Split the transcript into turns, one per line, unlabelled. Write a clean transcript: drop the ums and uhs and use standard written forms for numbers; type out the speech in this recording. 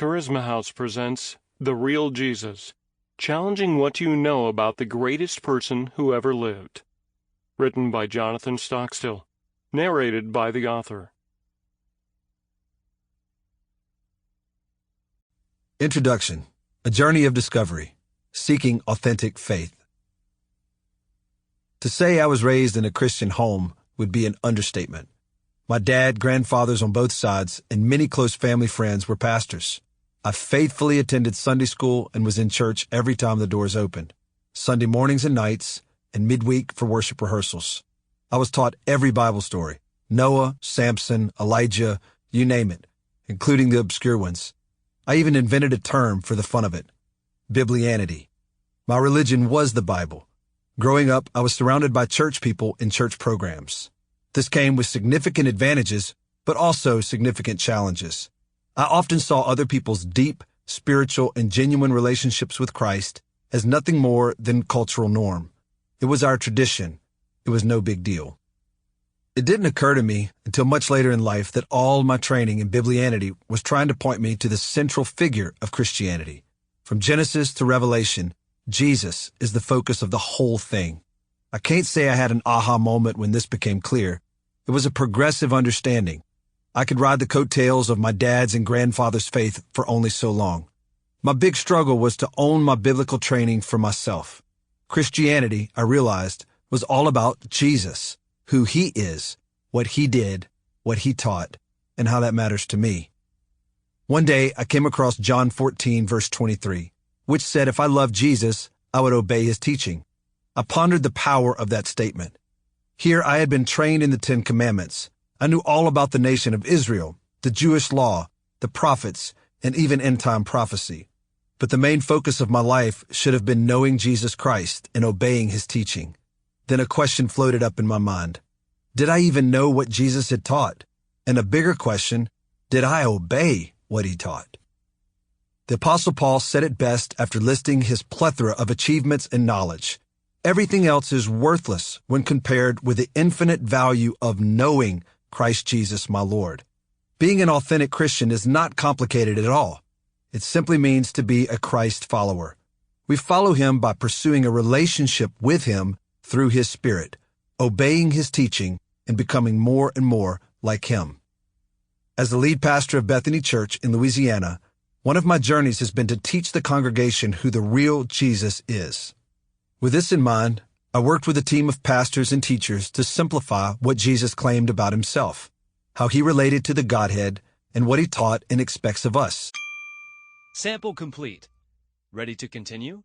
Charisma House presents The Real Jesus, challenging what you know about the greatest person who ever lived. Written by Jonathan Stockstill. Narrated by the author.
Introduction: A Journey of Discovery, Seeking Authentic Faith. To say I was raised in a Christian home would be an understatement. My dad, grandfathers on both sides, and many close family friends were pastors. I faithfully attended Sunday school and was in church every time the doors opened, Sunday mornings and nights, and midweek for worship rehearsals. I was taught every Bible story, Noah, Samson, Elijah, you name it, including the obscure ones. I even invented a term for the fun of it, Biblianity. My religion was the Bible. Growing up, I was surrounded by church people in church programs. This came with significant advantages, but also significant challenges. I often saw other people's deep, spiritual, and genuine relationships with Christ as nothing more than cultural norm. It was our tradition. It was no big deal. It didn't occur to me until much later in life that all my training in Biblianity was trying to point me to the central figure of Christianity. From Genesis to Revelation, Jesus is the focus of the whole thing. I can't say I had an aha moment when this became clear. It was a progressive understanding. I could ride the coattails of my dad's and grandfather's faith for only so long. My big struggle was to own my biblical training for myself. Christianity, I realized, was all about Jesus, who he is, what he did, what he taught, and how that matters to me. One day, I came across John 14, verse 23, which said if I loved Jesus, I would obey his teaching. I pondered the power of that statement. Here I had been trained in the Ten Commandments. I knew all about the nation of Israel, the Jewish law, the prophets, and even end-time prophecy. But the main focus of my life should have been knowing Jesus Christ and obeying his teaching. Then a question floated up in my mind. Did I even know what Jesus had taught? And a bigger question, did I obey what he taught? The Apostle Paul said it best after listing his plethora of achievements and knowledge. Everything else is worthless when compared with the infinite value of knowing Christ Jesus, my Lord. Being an authentic Christian is not complicated at all. It simply means to be a Christ follower. We follow him by pursuing a relationship with him through his Spirit, obeying his teaching, and becoming more and more like him. As the lead pastor of Bethany Church in Louisiana, one of my journeys has been to teach the congregation who the real Jesus is. With this in mind, I worked with a team of pastors and teachers to simplify what Jesus claimed about himself, how he related to the Godhead, and what he taught and expects of us.
Sample complete. Ready to continue?